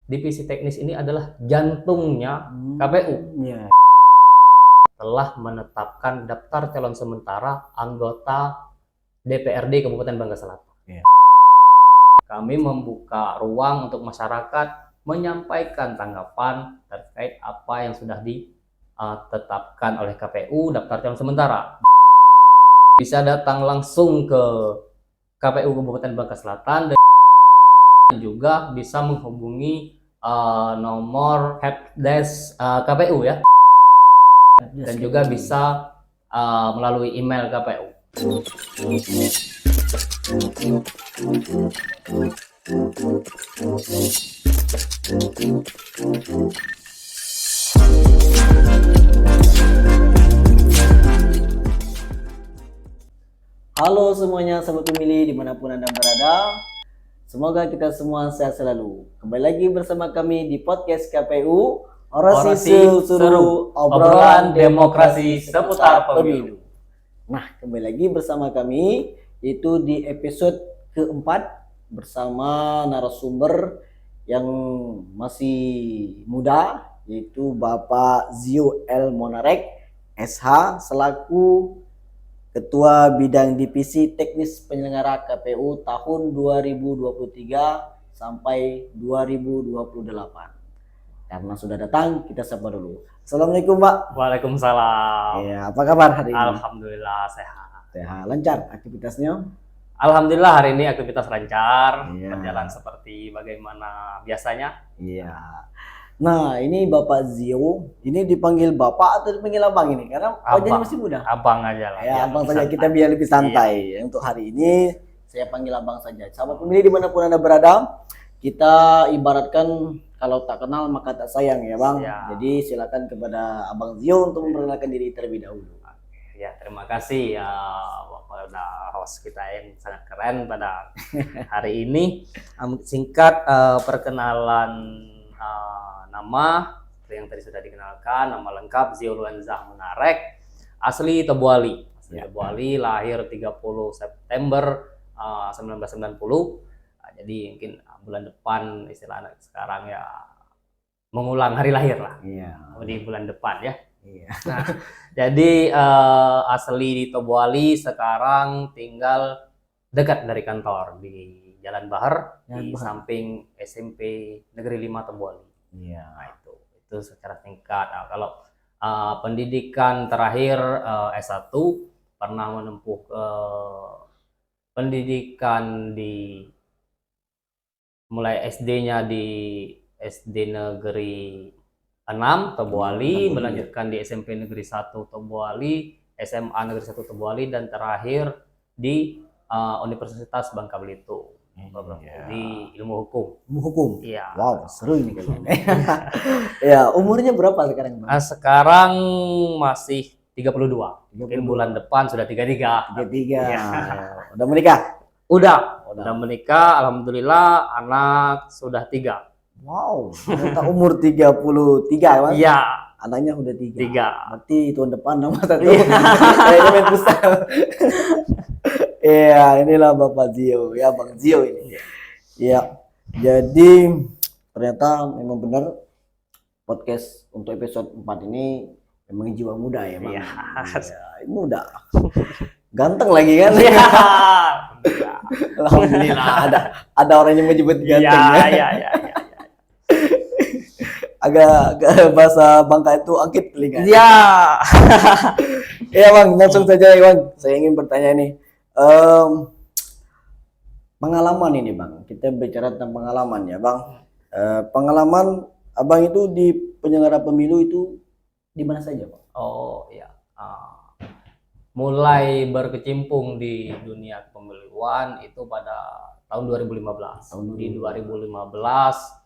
Divisi teknis ini adalah jantungnya KPU. Ya. Telah menetapkan daftar calon sementara anggota DPRD Kabupaten Bangka Selatan. Ya. Kami membuka ruang untuk masyarakat menyampaikan tanggapan terkait apa yang sudah ditetapkan oleh KPU daftar calon sementara. Bisa datang langsung ke KPU Kabupaten Bangka Selatan dan juga bisa menghubungi nomor helpdesk KPU ya. Dan juga bisa melalui email KPU. Halo semuanya, sahabat pemilih dimanapun Anda berada. Semoga kita semua sehat selalu. Kembali lagi bersama kami di podcast KPU Orasi Seru Obrolan Demokrasi Seputar Pemilu. Nah, kembali lagi bersama kami itu di episode keempat bersama narasumber yang masih muda, yaitu Bapak Zio L. Monarek SH selaku Ketua Bidang Divisi Teknis Penyelenggara KPU tahun 2023 sampai 2028. Karena sudah datang, kita sapa dulu. Assalamualaikum, Pak. Waalaikumsalam. Ya, apa kabar hari ini? Alhamdulillah sehat. Sehat, lancar aktivitasnya? Alhamdulillah hari ini aktivitas lancar, Iya. berjalan seperti bagaimana biasanya. Iya. Nah, ini Bapak Zio, ini dipanggil Bapak atau dipanggil Abang ini? Karena wajahnya masih muda. Abang aja lah. Ya, biar Abang lebih saja, santai. kita biar lebih santai. Untuk hari ini saya panggil Abang saja. Sahabat pemilih dimanapun Anda berada, kita ibaratkan kalau tak kenal maka tak sayang ya Bang. Siap. Jadi silakan kepada Abang Zio untuk memperkenalkan diri terlebih dahulu. Ya, terima kasih ya pada host kita yang sangat keren pada hari ini. Singkat perkenalan nama yang tadi sudah dikenalkan, nama lengkap Zio Luanzah Monarek, asli Tebuali. Ya. Tebuali, lahir 30 September 1990. Jadi mungkin bulan depan istilah anak sekarang ya mengulang hari lahir lah. Iya. Di bulan depan ya. Iya. Nah, jadi asli di Tebuali, sekarang tinggal dekat dari kantor di Jalan Bahar, Jalan di Bahar. samping SMP Negeri 5 Tebuali. Iya. Nah, itu secara singkat. Nah, kalau pendidikan terakhir S1, pernah menempuh pendidikan di mulai SD-nya di SD Negeri 6 Tebuali, melanjutkan di SMP Negeri 1 Tebuali, SMA Negeri 1 Tebuali, dan terakhir di Universitas Bangka Belitung. Iya. Di ilmu hukum. Ilmu hukum. Iya. Wow, seru ini kalian. Ya, umurnya berapa sekarang Bang? Sekarang masih 32. Mungkin bulan depan sudah 33. 33. Iya. Udah menikah? Udah menikah, alhamdulillah, anak sudah 3. Wow, ternyata umur 33 Bang. Iya, Anaknya udah 3. 3. Berarti tahun depan nama satu. Kayaknya main futsal. Iya, inilah Bapak Zio, ya Bang Zio ini. Iya. Jadi ternyata memang benar podcast untuk episode 4 ini memang jiwa muda ya Bang. Iya. Iya, muda. Ganteng lagi kan? Iya. Alhamdulillah ada orang yang menyebut ganteng. Iya. Agak bahasa Bangka itu angkit telinga. Iya. Iya Bang, langsung saja ya Bang. Saya ingin bertanya nih. Pengalaman ini Bang, kita bicara tentang pengalaman ya Bang. Pengalaman Abang itu di penyelenggara pemilu itu di mana saja Bang? Oh iya. Mulai berkecimpung di dunia kepemiluan itu pada tahun 2015. Di 2015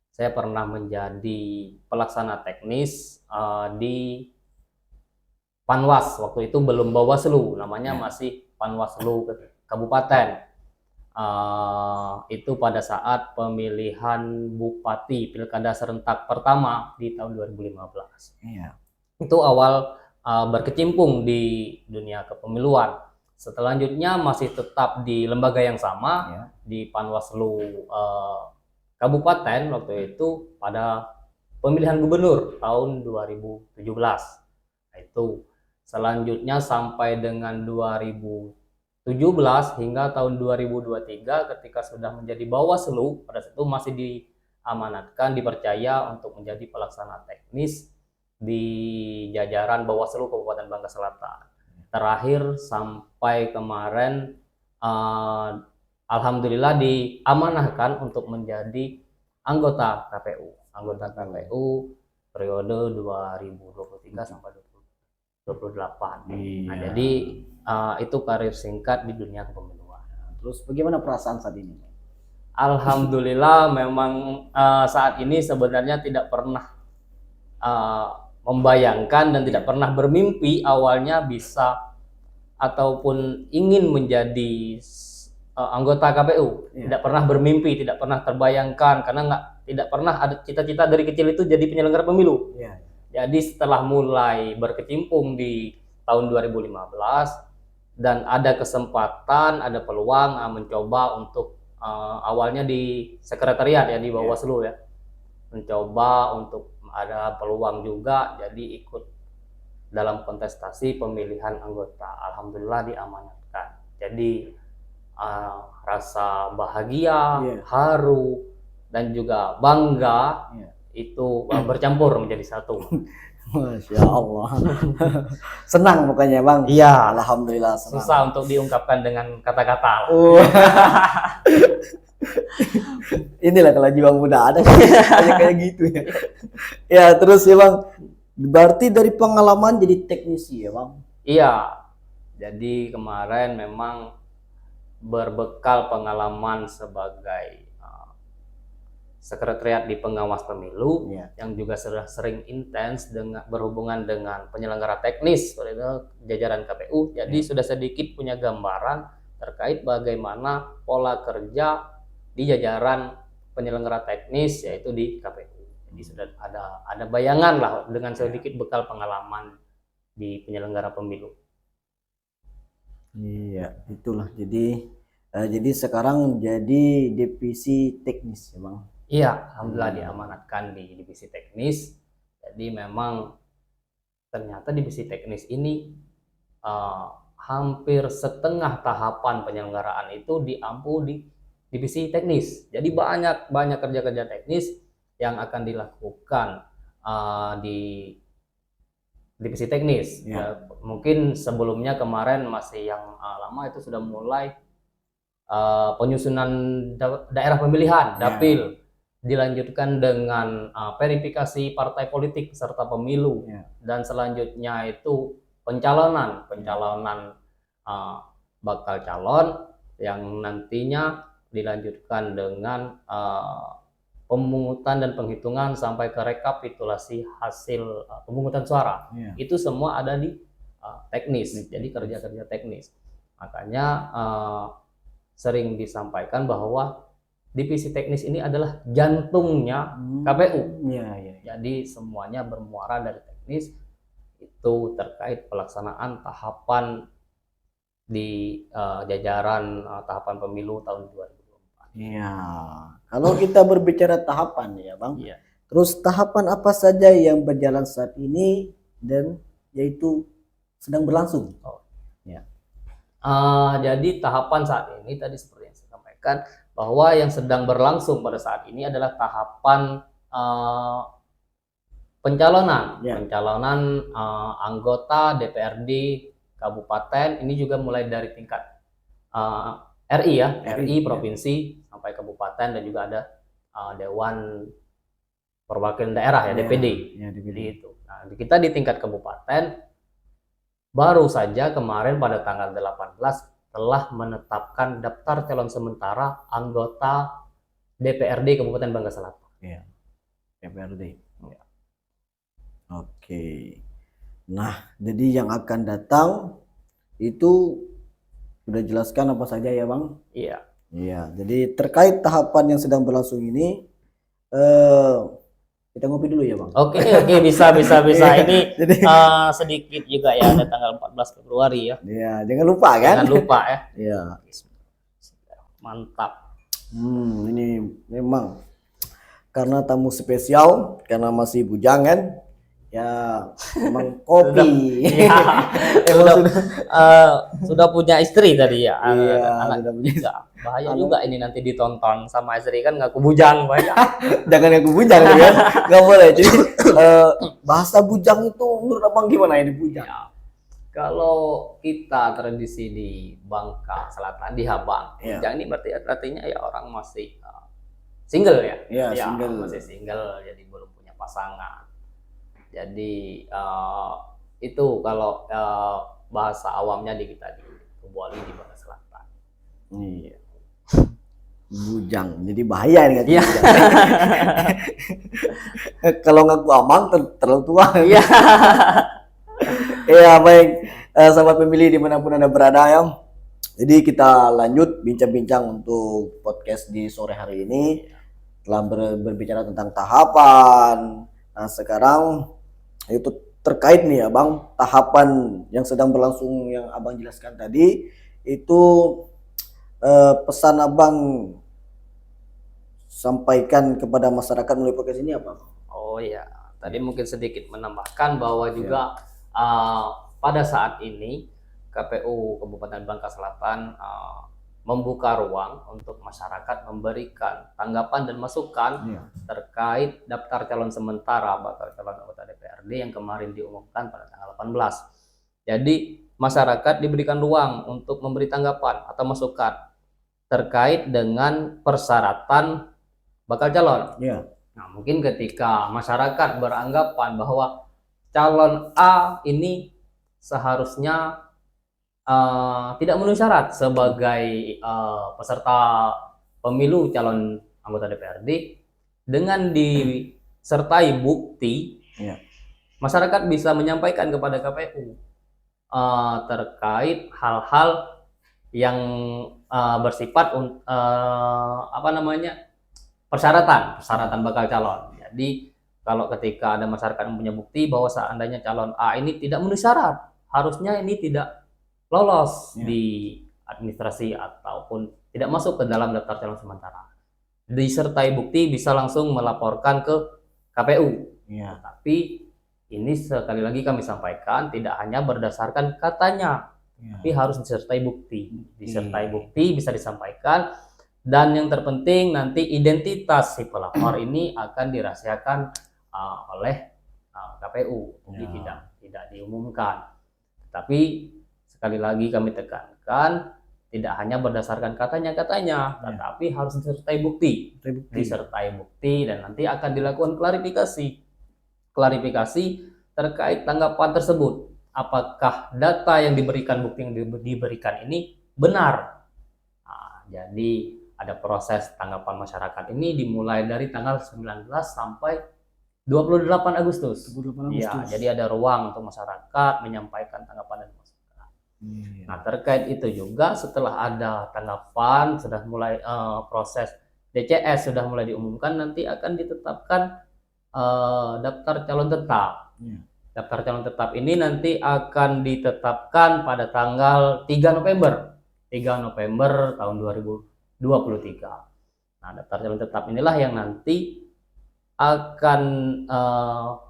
saya pernah menjadi pelaksana teknis di Panwas. Waktu itu belum Bawaslu, namanya masih Panwaslu Kabupaten. Itu pada saat pemilihan bupati pilkada serentak pertama di tahun 2015. Iya. Itu awal berkecimpung di dunia kepemiluan. Selanjutnya masih tetap di lembaga yang sama, di Panwaslu kabupaten waktu itu pada pemilihan gubernur tahun 2017. Nah, itu selanjutnya sampai dengan 2017 hingga tahun 2023 ketika sudah menjadi Bawaslu, pada saat itu masih diamanatkan, dipercaya untuk menjadi pelaksana teknis di jajaran Bawaslu Kabupaten Bangka Selatan. Terakhir sampai kemarin alhamdulillah diamanahkan untuk menjadi anggota KPU periode 2023 sampai 2028. Nah, jadi itu karir singkat di dunia kepemiluan. Terus bagaimana perasaan saat ini? Alhamdulillah memang saat ini sebenarnya tidak pernah membayangkan dan tidak pernah bermimpi awalnya bisa ataupun ingin menjadi anggota KPU. Tidak pernah bermimpi, tidak pernah terbayangkan karena tidak pernah ada cita-cita dari kecil itu jadi penyelenggara pemilu. Jadi setelah mulai berkecimpung di tahun 2015 dan ada kesempatan, ada peluang mencoba untuk awalnya di sekretariat ya di Bawaslu ya, mencoba untuk ada peluang juga jadi ikut dalam kontestasi pemilihan anggota. Alhamdulillah diamanatkan. Jadi rasa bahagia, haru dan juga bangga itu bercampur menjadi satu. Masya Allah. Senang pokoknya Bang. Iya, alhamdulillah senang. Susah untuk diungkapkan dengan kata-kata. Inilah kalau jiwa muda ada kayak gitu ya. Ya terus ya Bang, berarti dari pengalaman jadi teknisi ya Bang? Iya, jadi kemarin memang berbekal pengalaman sebagai sekretariat di pengawas pemilu yang juga sudah sering intens dengan berhubungan dengan penyelenggara teknis jajaran KPU, jadi sudah sedikit punya gambaran terkait bagaimana pola kerja di jajaran penyelenggara teknis yaitu di KPU. Jadi sudah ada bayangan lah dengan sedikit bekal pengalaman di penyelenggara pemilu. Iya, itulah. Jadi sekarang jadi divisi teknis ya Bang. Iya, alhamdulillah diamanatkan di divisi teknis. Jadi memang ternyata divisi teknis ini hampir setengah tahapan penyelenggaraan itu diampu di divisi teknis. Jadi banyak kerja-kerja teknis yang akan dilakukan di divisi teknis. Mungkin sebelumnya kemarin masih yang lama itu sudah mulai penyusunan daerah pemilihan dapil, dilanjutkan dengan verifikasi partai politik peserta pemilu, dan selanjutnya itu pencalonan bakal calon yang nantinya dilanjutkan dengan pemungutan dan penghitungan sampai ke rekapitulasi hasil pemungutan suara. Itu semua ada di teknis, jadi kerja-kerja teknis. Makanya sering disampaikan bahwa divisi teknis ini adalah jantungnya KPU. Jadi semuanya bermuara dari teknis, itu terkait pelaksanaan tahapan di jajaran tahapan pemilu tahun 2024. Iya. Kalau kita berbicara tahapan ya Bang. Terus tahapan apa saja yang berjalan saat ini dan yaitu sedang berlangsung? Jadi tahapan saat ini tadi seperti yang saya sampaikan bahwa yang sedang berlangsung pada saat ini adalah tahapan pencalonan anggota DPRD kabupaten. Ini juga mulai dari tingkat RI provinsi sampai kabupaten, dan juga ada Dewan Perwakilan Daerah DPD. Jadi itu. Nah, kita di tingkat kabupaten baru saja kemarin pada tanggal 18 telah menetapkan daftar calon sementara anggota DPRD Kabupaten Bangka Selatan. DPRD. Oke. Nah, jadi yang akan datang itu sudah jelaskan apa saja ya Bang? Iya. Jadi terkait tahapan yang sedang berlangsung ini, kita ngopi dulu ya Bang. Oke, bisa. Ini jadi, sedikit juga ya, ada tanggal 14 Februari ya. Iya, jangan lupa kan? Jangan lupa ya. Iya. Mantap. Ini memang karena tamu spesial, karena masih bujang kan. Ya, memang kopi. Iya. Sudah punya istri tadi ya. Iya, Anak sudah punya. juga. Bahaya Anak. juga ini nanti ditonton sama istri kan ngaku bujang banyak. Jangan yang bujang ya. Nggak boleh. Jadi bahasa bujang itu menurut abang gimana ini bujang? Ya. Kalau kita tradisi di Bangka Selatan di Habang, Iya. bujang ini berarti artinya ya orang masih single ya. Iya, Ya, single. masih single jadi belum punya pasangan. Jadi itu kalau bahasa awamnya di kita di Tubuali di Bangka Selatan. Iya. Bujang. Jadi bahaya nih Iya. Kalau ngaku abang terlalu tua. Iya. Iya, baik. Sahabat pemilih dimanapun Anda berada ya. Jadi kita lanjut bincang-bincang untuk podcast di sore hari ini. Telah berbicara tentang tahapan. Nah, sekarang itu terkait nih abang, tahapan yang sedang berlangsung yang abang jelaskan tadi. Itu pesan abang sampaikan kepada masyarakat melalui podcast ini apa? Oh ya, tadi mungkin sedikit menambahkan bahwa juga pada saat ini KPU Kabupaten Bangka Selatan membuka ruang untuk masyarakat memberikan tanggapan dan masukan terkait daftar calon sementara bakal calon anggota DPRD yang kemarin diumumkan pada tanggal 18. Jadi masyarakat diberikan ruang untuk memberi tanggapan atau masukan terkait dengan persyaratan bakal calon. Iya. Nah, mungkin ketika masyarakat beranggapan bahwa calon A ini seharusnya tidak memenuhi syarat sebagai peserta pemilu calon anggota DPRD dengan disertai bukti, masyarakat bisa menyampaikan kepada KPU terkait hal-hal yang bersifat persyaratan bakal calon. Jadi kalau ketika ada masyarakat yang punya bukti bahwa seandainya calon A ini tidak memenuhi syarat, harusnya ini tidak lolos di administrasi ataupun tidak masuk ke dalam daftar calon sementara, disertai bukti bisa langsung melaporkan ke KPU. Tapi ini sekali lagi kami sampaikan tidak hanya berdasarkan katanya, tapi harus disertai bukti. Disertai bukti bisa disampaikan, dan yang terpenting nanti identitas si pelapor ini akan dirahasiakan oleh KPU, jadi tidak diumumkan. Tapi sekali lagi kami tekankan tidak hanya berdasarkan katanya, tetapi harus disertai bukti. Disertai bukti dan nanti akan dilakukan klarifikasi terkait tanggapan tersebut. Apakah data yang diberikan, bukti yang diberikan ini benar? Nah, jadi ada proses tanggapan masyarakat ini dimulai dari tanggal 19 sampai 28 Agustus. Ya, jadi ada ruang untuk masyarakat menyampaikan tanggapan dan masukan. Nah, terkait itu juga setelah ada tanggapan, sudah mulai proses DCS sudah mulai diumumkan, nanti akan ditetapkan daftar calon tetap. Daftar calon tetap ini nanti akan ditetapkan pada tanggal 3 November tahun 2023. Nah, daftar calon tetap inilah yang nanti akan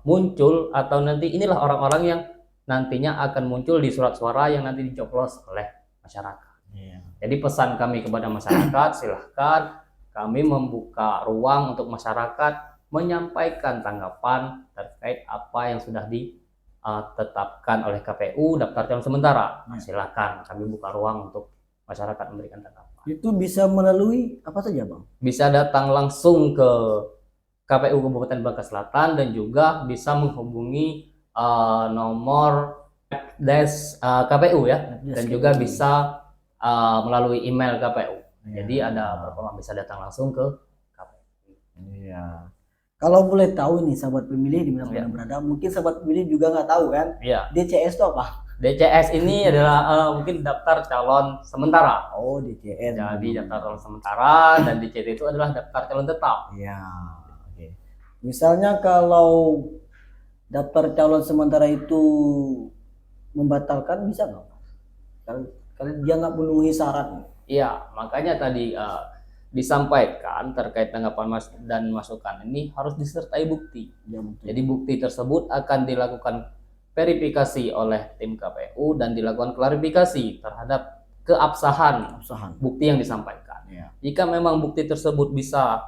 muncul, atau nanti inilah orang-orang yang nantinya akan muncul di surat suara yang nanti dicoblos oleh masyarakat. Jadi pesan kami kepada masyarakat, silahkan, kami membuka ruang untuk masyarakat menyampaikan tanggapan terkait apa yang sudah ditetapkan oleh KPU daftar calon sementara. Silahkan, kami buka ruang untuk masyarakat memberikan tanggapan. Itu bisa melalui apa saja, Bang? Bisa datang langsung ke KPU Kabupaten Bangka Selatan dan juga bisa menghubungi nomor KPU ya, dan juga bisa melalui email KPU. Jadi ada beberapa bisa datang langsung ke KPU. Iya. Kalau boleh tahu nih sahabat pemilih di mana berada, mungkin sahabat pemilih juga nggak tahu kan? Iya. DCS itu apa? DCS ini adalah mungkin daftar calon sementara. Oh, DCS. Jadi daftar calon sementara, dan DCT itu adalah daftar calon tetap. Iya. Oke. Misalnya kalau daftar calon sementara itu membatalkan, bisa nggak? Kalau dia nggak memenuhi syarat. Iya, makanya tadi disampaikan terkait tanggapan dan masukan ini harus disertai bukti. Ya, betul. Jadi bukti tersebut akan dilakukan verifikasi oleh tim KPU dan dilakukan klarifikasi terhadap keabsahan bukti yang disampaikan. Ya. Jika memang bukti tersebut bisa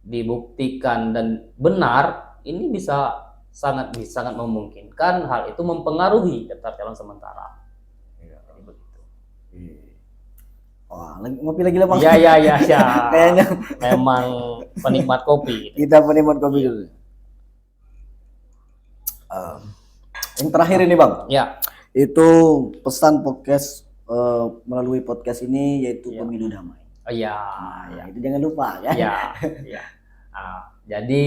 dibuktikan dan benar, ini bisa sangat memungkinkan hal itu mempengaruhi daftar calon sementara. Ya. Jadi begitu. Wah, ngopi lagi lah Bang. Ya. Kayaknya memang penikmat kopi. kita penikmat kopi dulu. Yang terakhir ini Bang, Ya. itu pesan podcast melalui podcast ini yaitu Ya. pemilu damai. Ya. Itu jangan lupa ya. Ya. Jadi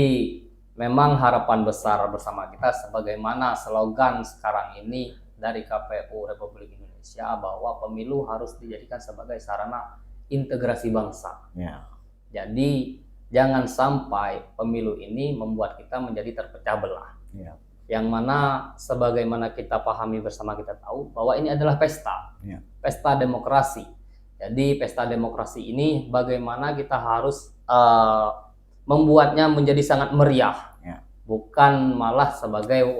memang harapan besar bersama kita sebagaimana slogan sekarang ini dari KPU Republik Indonesia bahwa pemilu harus dijadikan sebagai sarana integrasi bangsa. Ya. Jadi jangan sampai pemilu ini membuat kita menjadi terpecah belah. Ya. Yang mana sebagaimana kita pahami bersama, kita tahu bahwa ini adalah pesta. Ya. Pesta demokrasi. Jadi pesta demokrasi ini bagaimana kita harus membuatnya menjadi sangat meriah. Ya. Bukan malah sebagai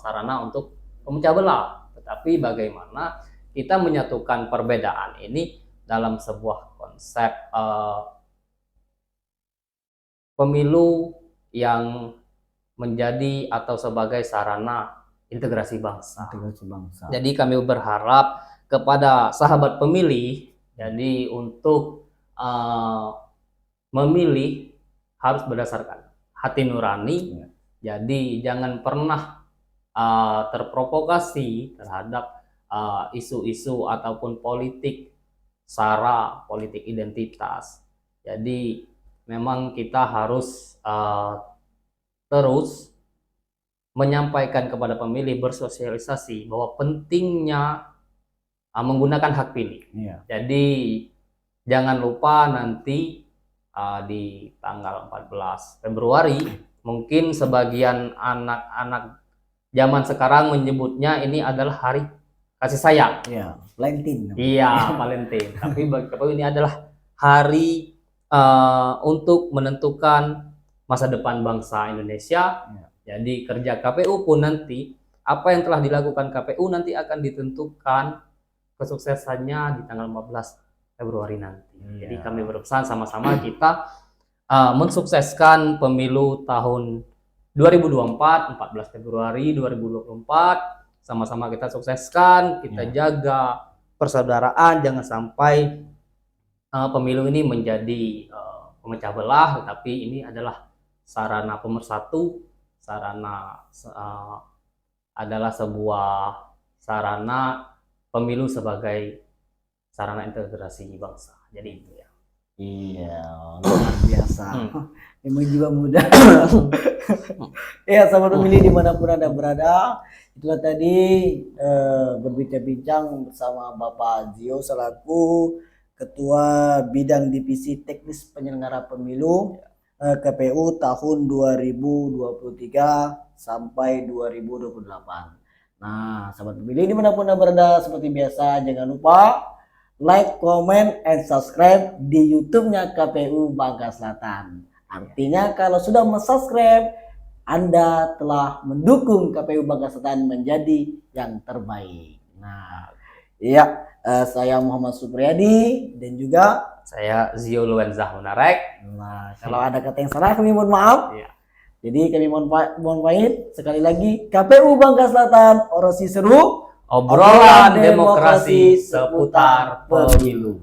sarana untuk memecah belah, tetapi bagaimana kita menyatukan perbedaan ini dalam sebuah konsep pemilu yang menjadi atau sebagai sarana integrasi bangsa. Jadi kami berharap kepada sahabat pemilih, jadi untuk memilih harus berdasarkan hati nurani. Jadi jangan pernah terprovokasi terhadap isu-isu ataupun politik sara, politik identitas. Jadi memang kita harus terus menyampaikan kepada pemilih, bersosialisasi bahwa pentingnya menggunakan hak pilih. Ya. Jadi jangan lupa nanti di tanggal 14 Februari mungkin sebagian anak-anak zaman sekarang menyebutnya ini adalah hari kasih sayang. Iya, Valentine. Iya, Valentine. Tapi bagi KPU ini adalah hari untuk menentukan masa depan bangsa Indonesia. Ya. Jadi kerja KPU pun nanti apa yang telah dilakukan KPU nanti akan ditentukan kesuksesannya di tanggal 14 Februari nanti. Ya. Jadi kami berpesan sama-sama kita mensukseskan pemilu tahun 2024, 14 Februari 2024. Sama-sama kita sukseskan, kita jaga persaudaraan, jangan sampai pemilu ini menjadi pemecah belah, tetapi ini adalah sarana pemersatu, sarana adalah sebuah sarana pemilu sebagai sarana integrasi bangsa. Jadi itu ya. Iya, luar biasa. Memang jiwa muda. Ya, sahabat pemilih dimanapun Anda berada, itulah tadi berbincang-bincang bersama Bapak Zio selaku Ketua Bidang Divisi Teknis Penyelenggara Pemilu KPU tahun 2023 sampai 2028. Nah, sahabat pemilih dimanapun Anda berada, seperti biasa jangan lupa like, comment, and subscribe di YouTube-nya KPU Bangka Selatan. Artinya kalau sudah subscribe, Anda telah mendukung KPU Bangka Selatan menjadi yang terbaik. Nah, iya, saya Muhammad Supriyadi dan juga saya Zio Luwenzah Munarek. Nah, kalau ada kata yang salah kami mohon maaf. Ya. Jadi kami mohon pamit sekali lagi. KPU Bangka Selatan, orasi seru, Obrolan demokrasi seputar pemilu.